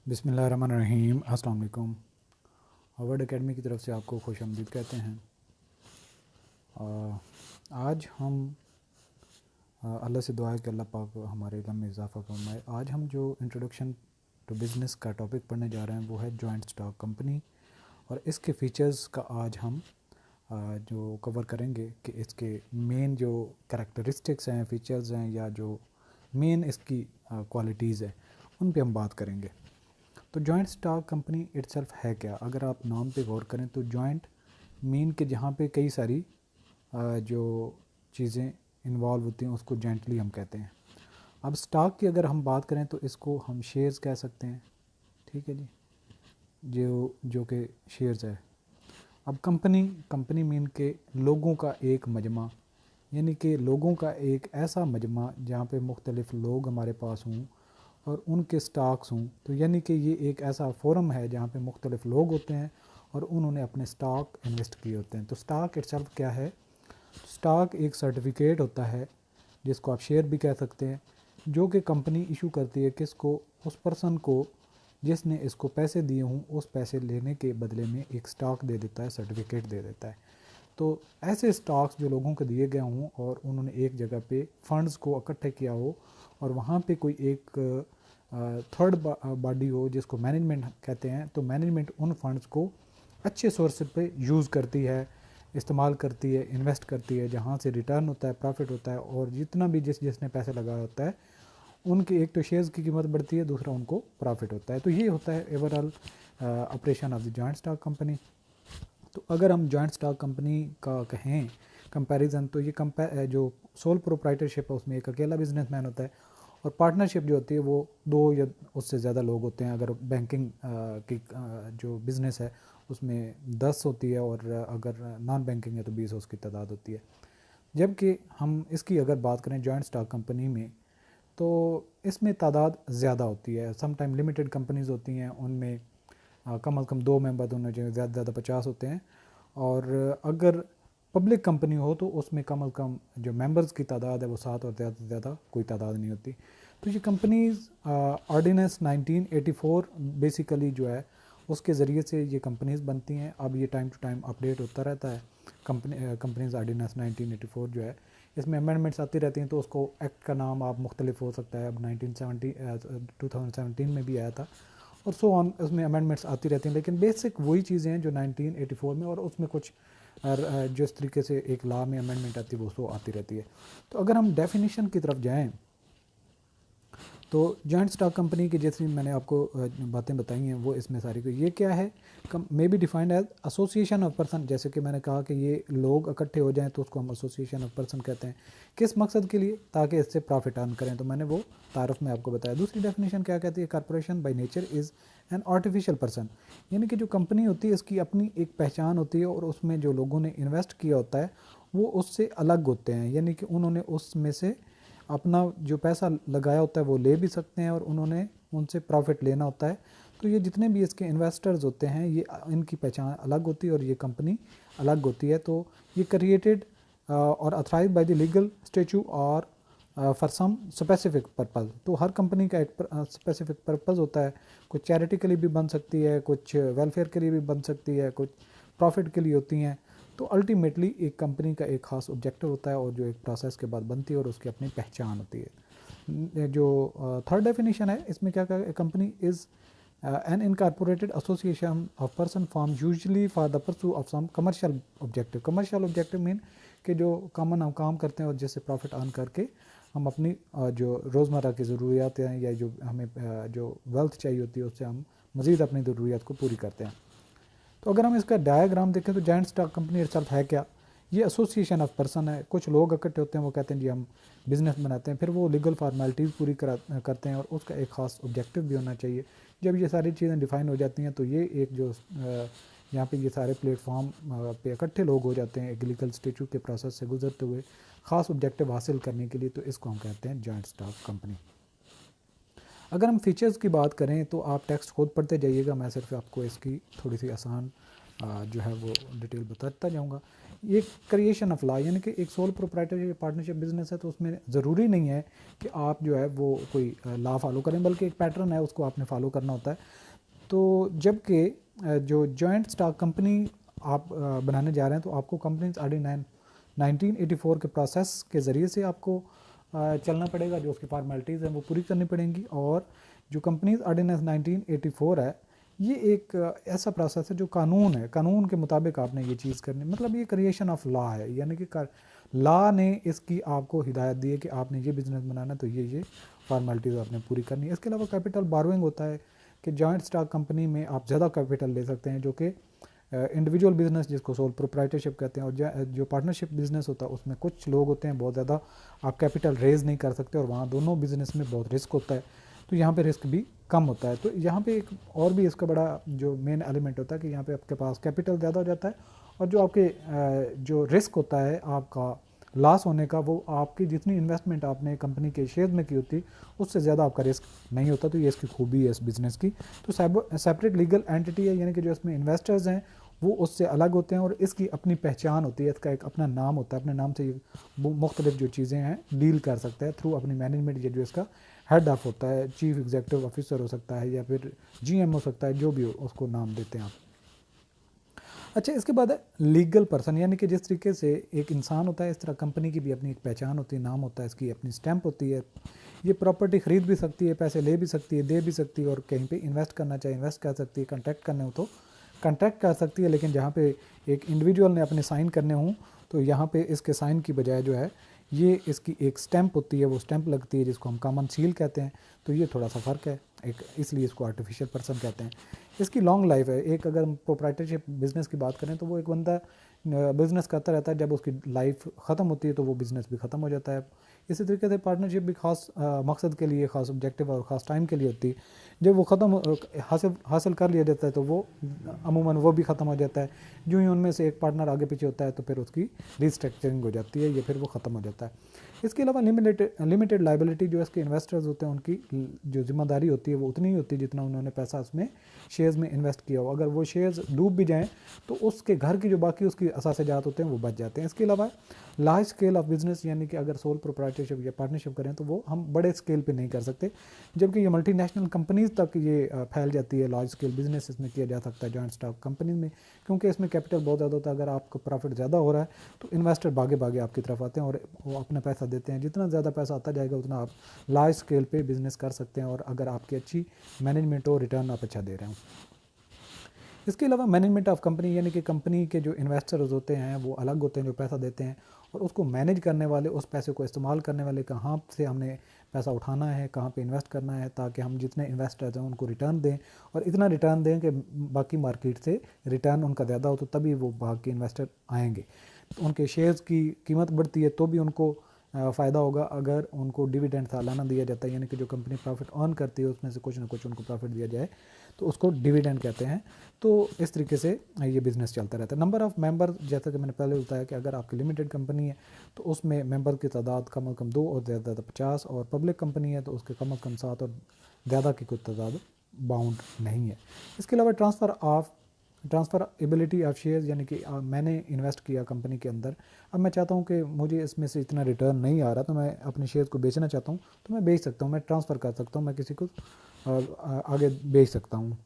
बिस्मिल्लाहिर्रहमानिर्रहीम। अस्सलाम वालेकुम। हार्वर्ड एकेडमी की तरफ से आपको खुशामदीद कहते हैं। आज हम अल्लाह से दुआ है कि अल्लाह पाक हमारे इल्म में इजाफ़ा फरमाए। आज हम जो इंट्रोडक्शन टू बिज़नेस का टॉपिक पढ़ने जा रहे हैं वो है जॉइंट स्टॉक कंपनी, और इसके फ़ीचर्स का आज हम जो कवर करेंगे कि इसके मेन जो करैक्टरिस्टिक्स हैं, फ़ीचर्स हैं, या जो मेन इसकी क्वालिटीज़ हैं, उन पे हम बात करेंगे। तो जॉइंट स्टॉक कंपनी इटसेल्फ है क्या? अगर आप नाम पे गौर करें तो जॉइंट मीन के जहाँ पे कई सारी जो चीज़ें इन्वॉल्व होती हैं उसको जॉइंटली हम कहते हैं। अब स्टॉक की अगर हम बात करें तो इसको हम शेयर्स कह सकते हैं, ठीक है जी, जो कि शेयर्स है। अब कंपनी मीन के लोगों का एक मजमा, यानी कि लोगों का एक ऐसा मजमा जहाँ पे मुख्तलिफ़ लोग हमारे पास हों और उनके स्टॉक्स हों। तो यानी कि ये एक ऐसा फोरम है जहाँ पे मुख्तलिफ़ लोग होते हैं और उन्होंने अपने स्टॉक इन्वेस्ट किए होते हैं। तो स्टॉक इटसेल्फ क्या है? स्टॉक एक सर्टिफिकेट होता है जिसको आप शेयर भी कह सकते हैं, जो कि कंपनी इशू करती है किसको? उस पर्सन को जिसने इसको पैसे दिए हों, उस पैसे लेने के बदले में एक स्टॉक दे देता है, सर्टिफिकेट दे देता है। तो ऐसे स्टॉक्स जो लोगों को दिए गए हों और उन्होंने एक जगह पे फंड्स को इकट्ठे किया हो और वहाँ पे कोई एक थर्ड बॉडी हो जिसको मैनेजमेंट कहते हैं, तो मैनेजमेंट उन फंड्स को अच्छे सोर्स पे यूज़ करती है, इस्तेमाल करती है, इन्वेस्ट करती है, जहाँ से रिटर्न होता है, प्रॉफिट होता है, और जितना भी जिसने पैसा लगाया होता है उनके एक तो शेयर्स की कीमत बढ़ती है, दूसरा उनको प्रॉफिट होता है। तो ये होता है overall operation of the joint stock company. तो अगर हम जॉइंट स्टॉक कंपनी का कहें कंपैरिजन, तो ये जो सोल प्रोप्राइटरशिप है उसमें एक अकेला बिजनेसमैन होता है, और पार्टनरशिप जो होती है वो दो या उससे ज़्यादा लोग होते हैं। अगर बैंकिंग की जो बिज़नेस है उसमें 10 होती है, और अगर नॉन बैंकिंग है तो 20 उसकी तादाद होती है। जबकि हम इसकी अगर बात करें जॉइंट स्टॉक कंपनी में, तो इसमें तादाद ज़्यादा होती है। सम टाइम लिमिटेड कंपनीज़ होती हैं, उनमें कम अज़ कम 2 मेंबर होने चाहिए, ज़्यादा से ज़्यादा 50 होते हैं। और अगर पब्लिक कंपनी हो तो उसमें कम अज़ कम जो मेंबर्स की तादाद है वो 7, और ज़्यादा से ज़्यादा कोई तादाद नहीं होती। तो ये कंपनीज़ ऑर्डिनेंस 1984 बेसिकली जो है उसके ज़रिए से ये कंपनीज़ बनती हैं। अब ये टाइम टू टाइम अपडेट होता रहता है। कंपनीज़ ऑर्डिनेंस 1984 जो है, इसमें अमेंडमेंट्स आती रहती हैं, तो उसको एक्ट का नाम आप मुख्तलिफ हो सकता है। अब 2017 में भी आया था, और सो ऑन, उसमें अमेंडमेंट्स आती रहती हैं, लेकिन बेसिक वही चीज़ें हैं जो 1984 में, और उसमें कुछ जिस तरीके से एक लॉ में अमेंडमेंट आती है वो सो आती रहती है। तो अगर हम डेफिनेशन की तरफ जाएं तो जॉइंट स्टॉक कंपनी की जैसी मैंने आपको बातें बताई हैं वो इसमें सारी को, ये क्या है? May be defined as association of person. जैसे कि मैंने कहा कि ये लोग इकट्ठे हो जाएं तो उसको हम एसोसिएशन ऑफ पर्सन कहते हैं। किस मकसद के लिए? ताकि इससे प्रॉफिट अर्न करें। तो मैंने वो तारफ़ में आपको बताया। दूसरी डेफिनेशन क्या कहती है? Corporation by nature is an artificial person, यानी कि जो कंपनी होती है इसकी अपनी एक पहचान होती है, और उसमें जो लोगों ने इन्वेस्ट किया होता है वो उससे अलग होते हैं, यानी कि उन्होंने उसमें से अपना जो पैसा लगाया होता है वो ले भी सकते हैं, और उन्होंने उनसे प्रॉफिट लेना होता है। तो ये जितने भी इसके इन्वेस्टर्स होते हैं, ये इनकी पहचान अलग होती है और ये कंपनी अलग होती है। तो ये क्रिएटेड और authorise by the legal statue और फॉर सम स्पेसिफिक पर्पज़। तो हर कंपनी का एक स्पेसिफिक पर्पज़ होता है। कुछ चैरिटी के लिए भी बन सकती है, कुछ वेलफेयर के लिए भी बन सकती है, कुछ प्रॉफिट के लिए होती हैं। तो अल्टीमेटली एक कंपनी का एक ख़ास ऑब्जेक्टिव होता है, और जो एक प्रोसेस के बाद बनती है, और उसकी अपनी पहचान होती है। जो थर्ड डेफिनेशन है इसमें क्या कहा? Company is an incorporated association of person form usually for the pursue of some commercial objective. Commercial objective mean कि जो कॉमन हम काम करते हैं और जिससे प्रॉफिट अर्न करके हम अपनी जो रोज़मर्रा की ज़रूरियात हैं, या जो हमें जो वेल्थ चाहिए होती है, उससे हम मज़ीद अपनी ज़रूरियात को पूरी करते हैं। तो अगर हम इसका डायग्राम देखें तो जॉइंट स्टॉक कंपनी इटसेल्फ है क्या? ये एसोसिएशन ऑफ पर्सन है। कुछ लोग इकट्ठे होते हैं, वो कहते हैं जी हम बिज़नेस बनाते हैं, फिर वो लीगल फॉर्मेलिटीज़ पूरी करते हैं, और उसका एक ख़ास ऑब्जेक्टिव भी होना चाहिए। जब ये सारी चीज़ें डिफ़ाइन हो जाती हैं तो ये एक जो यहाँ पे ये सारे प्लेटफॉर्म पे इकट्ठे लोग हो जाते हैं एक लीगल स्टेचू के प्रोसेस से गुजरते हुए ख़ास ऑब्जेक्टिव हासिल करने के लिए, तो इसको हम कहते हैं जॉइंट स्टॉक कंपनी। अगर हम फीचर्स की बात करें तो आप टेक्स्ट खुद पढ़ते जाइएगा, मैं सिर्फ आपको इसकी थोड़ी सी आसान जो है वो डिटेल बताता जाऊँगा। ये क्रिएशन ऑफ लॉ, यानी कि एक सोल प्रोप्राइटरशिप पार्टनरशिप बिजनेस है, तो उसमें ज़रूरी नहीं है कि आप जो है वो कोई लॉ फॉलो करें, बल्कि एक पैटर्न है उसको आपने फॉलो करना होता है। तो जबकि जो जॉइंट स्टॉक कंपनी आप बनाने जा रहे हैं, तो आपको कंपनीज ऑर्डिनेंस 1984 के प्रोसेस के ज़रिए से आपको चलना पड़ेगा, जो उसकी फॉर्मेलिटीज़ हैं वो पूरी करनी पड़ेंगी। और जो कंपनीज ऑर्डिनेंस 1984 है, ये एक ऐसा प्रोसेस है जो कानून है, कानून के मुताबिक आपने ये चीज़ करनी, मतलब ये क्रिएशन ऑफ लॉ है, यानी कि लॉ ने इसकी आपको हिदायत दी है कि आपने ये बिज़नेस बनाना है, तो ये फॉर्मेलिटीज़ आपने पूरी करनी है। इसके अलावा कैपिटल बोरोइंग होता है कि जॉइंट स्टॉक कंपनी में आप ज़्यादा कैपिटल ले सकते हैं, जो कि इंडिविजुअल बिजनेस जिसको सोल प्रोप्राइटरशिप कहते हैं, और जो पार्टनरशिप बिजनेस होता है उसमें कुछ लोग होते हैं, बहुत ज़्यादा आप कैपिटल रेज नहीं कर सकते, और वहाँ दोनों बिजनेस में बहुत रिस्क होता है, तो यहाँ पे रिस्क भी कम होता है। तो यहाँ पे एक और भी इसका बड़ा जो मेन एलिमेंट होता है कि यहाँ पे आपके पास कैपिटल ज़्यादा हो जाता है, और जो आपके जो रिस्क होता है आपका लॉस होने का, वो आपकी जितनी इन्वेस्टमेंट आपने कंपनी के शेयर में की होती उससे ज़्यादा आपका रिस्क नहीं होता। तो ये इसकी खूबी है इस बिज़नेस की। तो सेपरेट लीगल एंटिटी है, यानी कि जो इसमें इन्वेस्टर्स हैं वो उससे अलग होते हैं, और इसकी अपनी पहचान होती है, इसका एक अपना नाम होता है, अपने नाम से ये मुख्तलिफ जो चीज़ें हैं डील कर सकता है थ्रू अपनी मैनेजमेंट, या जो इसका हेड ऑफ होता है, चीफ एग्जीक्यूटिव ऑफिसर हो सकता है, या फिर जीएम हो सकता है, जो भी हो उसको नाम देते हैं आप। अच्छा, इसके बाद है लीगल पर्सन, यानी कि जिस तरीके से एक इंसान होता है, इस तरह कंपनी की भी अपनी एक पहचान होती है, नाम होता है, इसकी अपनी स्टैंप होती है। ये प्रॉपर्टी खरीद भी सकती है, पैसे ले भी सकती है, दे भी सकती है, और कहीं पे इन्वेस्ट करना चाहे इन्वेस्ट कर सकती है, कॉन्ट्रैक्ट करने हो तो कॉन्ट्रैक्ट कर सकती है। लेकिन जहाँ पे एक इंडिविजुअल ने अपने साइन करने हों, तो यहाँ पे इसके साइन की बजाय जो है ये इसकी एक स्टैंप होती है, वो स्टैंप लगती है जिसको हम कॉमन सील कहते हैं। तो ये थोड़ा सा फ़र्क है एक, इसलिए इसको आर्टिफिशियल पर्सन कहते हैं। इसकी लॉन्ग लाइफ है। एक अगर हम प्रोप्राइटरशिप बिज़नेस की बात करें, तो वो एक बंदा बिज़नेस करता रहता है, जब उसकी लाइफ ख़त्म होती है तो वो बिज़नेस भी ख़त्म हो जाता है। इसी तरीके से पार्टनरशिप भी ख़ास मकसद के लिए, ख़ास ऑब्जेक्टिव और ख़ास टाइम के लिए होती है। जब वो ख़त्म हासिल कर लिया जाता है, तो वो अमूमन वो भी ख़त्म हो जाता है। जो ही उनमें से एक पार्टनर आगे पीछे होता है, तो फिर उसकी रिस्ट्रक्चरिंग हो जाती है, या फिर वो ख़त्म हो जाता है। इसके अलावा लिमिटेड लाइबिलिटी, जो इसके इन्वेस्टर्स होते हैं उनकी जो जिम्मेदारी होती है वो उतनी ही होती है जितना उन्होंने पैसा उसमें शेयर्स में इन्वेस्ट किया हो। अगर वो शेयर्स डूब भी जाएँ, तो उसके घर की जो बाकी उसकी असासजात होते हैं वो बच जाते हैं। इसके अलावा लार्ज स्केल ऑफ बिजनेस, यानी कि अगर सोल प्रोप्राइटरशिप या पार्टनरशिप करें, तो वो हम बड़े स्केल पे नहीं कर सकते, जबकि ये मल्टीनेशनल कंपनीज़ तक ये फैल जाती है। लार्ज स्केल बिजनेस इसमें किया जा सकता है जॉइंट स्टॉक कंपनी में, क्योंकि इसमें कैपिटल बहुत ज़्यादा होता है। अगर आपको प्रॉफिट ज़्यादा हो रहा है, तो इन्वेस्टर भागे भागे आपकी तरफ आते हैं और वो अपना पैसा देते हैं। जितना ज़्यादा पैसा आता जाएगा, उतना आप लार्ज स्केल पे बिज़नेस कर सकते हैं, और अगर आपकी अच्छी मैनेजमेंट हो, रिटर्न आप अच्छा दे रहे हो। इसके अलावा मैनेजमेंट ऑफ कंपनी, यानी कि कंपनी के जो इन्वेस्टर्स होते हैं वो अलग होते हैं, जो पैसा देते हैं, और उसको मैनेज करने वाले, उस पैसे को इस्तेमाल करने वाले, कहाँ से हमने पैसा उठाना है, कहाँ पे इन्वेस्ट करना है, ताकि हम जितने इन्वेस्टर्स हैं उनको रिटर्न दें, और इतना रिटर्न दें कि बाकी मार्केट से रिटर्न उनका ज़्यादा हो, तो तभी वो बाकी इन्वेस्टर आएंगे। तो उनके शेयर्स की कीमत बढ़ती है तो भी उनको फ़ायदा होगा अगर उनको डिविडेंड सालाना दिया जाता है, यानी कि जो कंपनी प्रॉफिट अर्न करती है उसमें से कुछ ना कुछ उनको प्रॉफिट दिया जाए, तो उसको डिविडेंड कहते हैं। तो इस तरीके से ये बिज़नेस चलता रहता है। नंबर ऑफ़ मेंबर, जैसा कि मैंने पहले बताया कि अगर आपकी लिमिटेड कंपनी है तो उसमें मेंबर की तादाद कम से कम 2 और ज़्यादा ज़्यादा 50, और पब्लिक कंपनी है तो उसके कम से कम 7 और ज़्यादा की कोई तादाद बाउंड नहीं है। इसके अलावा ट्रांसफ़र एबिलिटी ऑफ शेयर्स, यानी कि मैंने इन्वेस्ट किया कंपनी के अंदर, अब मैं चाहता हूँ कि मुझे इसमें से इतना रिटर्न नहीं आ रहा, तो मैं अपने शेयर्स को बेचना चाहता हूँ, तो मैं बेच सकता हूँ, मैं ट्रांसफ़र कर सकता हूँ, मैं किसी को आगे बेच सकता हूँ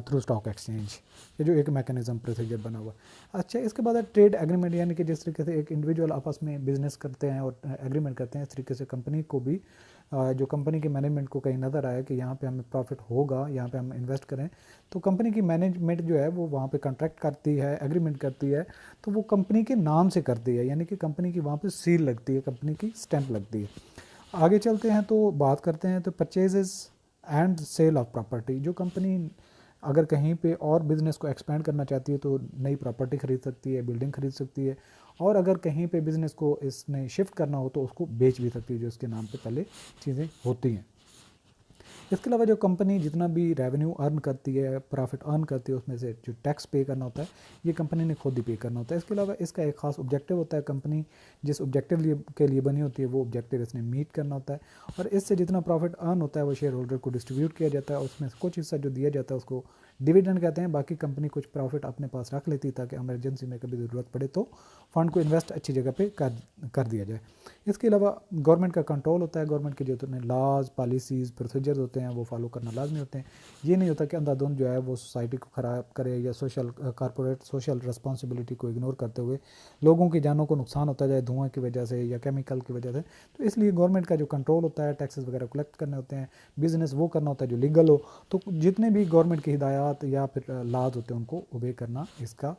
थ्रू स्टॉक एक्सचेंज। ये जो एक मैकेनिज़्म प्रोसीजर बना हुआ। अच्छा, इसके बाद है ट्रेड एग्रीमेंट, यानी कि जिस तरीके से एक इंडिविजुअल आपस में बिज़नेस करते हैं और एग्रीमेंट करते हैं, इस तरीके से कंपनी को भी जो कंपनी के मैनेजमेंट को कहीं नज़र आया कि यहाँ पे हमें प्रॉफिट होगा, यहाँ पे हम इन्वेस्ट करें, तो कंपनी की मैनेजमेंट जो है वो वहाँ पे कॉन्ट्रैक्ट करती है, एग्रीमेंट करती है, तो वो कंपनी के नाम से करती है, यानी कि कंपनी की वहाँ पे सील लगती है, कंपनी की स्टैंप लगती है। आगे चलते हैं तो बात करते हैं तो purchases and sale of property. जो कंपनी अगर कहीं पे और बिज़नेस को एक्सपेंड करना चाहती है तो नई प्रॉपर्टी ख़रीद सकती है, बिल्डिंग ख़रीद सकती है, और अगर कहीं पे बिज़नेस को इसने शिफ्ट करना हो तो उसको बेच भी सकती है, जो इसके नाम पे पहले चीज़ें होती हैं। इसके अलावा जो कंपनी जितना भी रेवेन्यू अर्न करती है, प्रॉफिट अर्न करती है, उसमें से जो टैक्स पे करना होता है ये कंपनी ने खुद ही पे करना होता है। इसके अलावा इसका एक खास ऑब्जेक्टिव होता है, कंपनी जिस ऑब्जेक्टिव के लिए बनी होती है वो ऑब्जेक्टिव इसने मीट करना होता है, और इससे जितना प्रॉफिट अर्न होता है वो शेयर होल्डर को डिस्ट्रीब्यूट किया जाता है। उसमें कुछ हिस्सा जो दिया जाता है उसको डिविडेंड कहते हैं। बाकी कंपनी कुछ प्रॉफिट अपने पास रख लेती है ताकि इमरजेंसी में कभी ज़रूरत पड़े तो फंड को इन्वेस्ट अच्छी जगह पे कर दिया जाए। इसके अलावा गवर्नमेंट का कंट्रोल होता है, गवर्नमेंट के जो लॉज पॉलिसीज़ प्रोसीजर्स होते हैं वो फॉलो करना लाजमी होते हैं। ये नहीं होता कि अंधाधुंध जो है वो सोसाइटी को ख़राब करे या कॉरपोरेट सोशल रिस्पॉन्सिबिलिटी को इग्नोर करते हुए लोगों की जानों को नुकसान होता जाए धुआं की वजह से या केमिकल की वजह से। तो इसलिए गवर्नमेंट का जो कंट्रोल होता है, टैक्सेस वगैरह कलेक्ट करने होते हैं, बिज़नेस वो करना होता है जो लीगल हो। तो जितने भी गवर्नमेंट की हिदायत या फिर लॉज होते हैं उनको ओबे करना इसका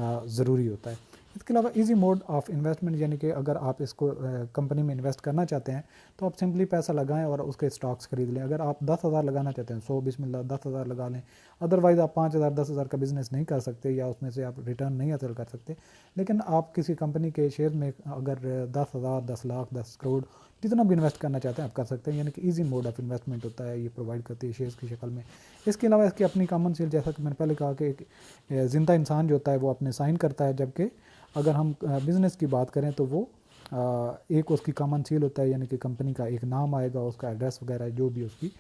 ज़रूरी होता है। इसके अलावा इजी मोड ऑफ इन्वेस्टमेंट, यानी कि अगर आप इसको कंपनी में इन्वेस्ट करना चाहते हैं तो आप सिंपली पैसा लगाएं और उसके स्टॉक्स खरीद लें। अगर आप 10,000 लगाना चाहते हैं 100 बिस्मिल्लाह 10,000 लगा लें। अदरवाइज़ आप 5,000 10,000 का बिज़नेस नहीं कर सकते या उसमें से आप रिटर्न नहीं हासिल कर सकते। लेकिन आप किसी कंपनी के शेयर में अगर 10,000 10 लाख 10 करोड़ जितना भी इन्वेस्ट करना चाहते हैं आप कर सकते हैं, यानी कि ईजी मोड ऑफ इन्वेस्टमेंट होता है, ये प्रोवाइड करती है शेयर्स की शक्ल में। इसके अलावा इसकी अपनी कॉमन सेल, जैसा कि मैंने पहले कहा कि एक ज़िंदा इंसान जो होता है वो अपने साइन करता है, जबकि अगर हम बिज़नेस की बात करें तो वो एक उसकी कॉमन सील होता है, यानी कि कंपनी का एक नाम आएगा, उसका एड्रेस वगैरह जो भी उसकी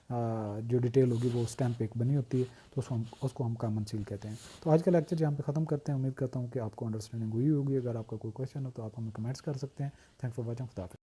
जो डिटेल होगी वो स्टैम्प पे एक बनी होती है, तो उसको हम कॉमन सील कहते हैं। तो आज का लेक्चर यहाँ पे ख़त्म करते हैं। उम्मीद करता हूँ कि आपको अंडरस्टैंडिंग हुई होगी। अगर आपका कोई क्वेश्चन हो तो आप हमें कमेंट्स कर सकते हैं। Thanks for watching. खुदा हाफिज़।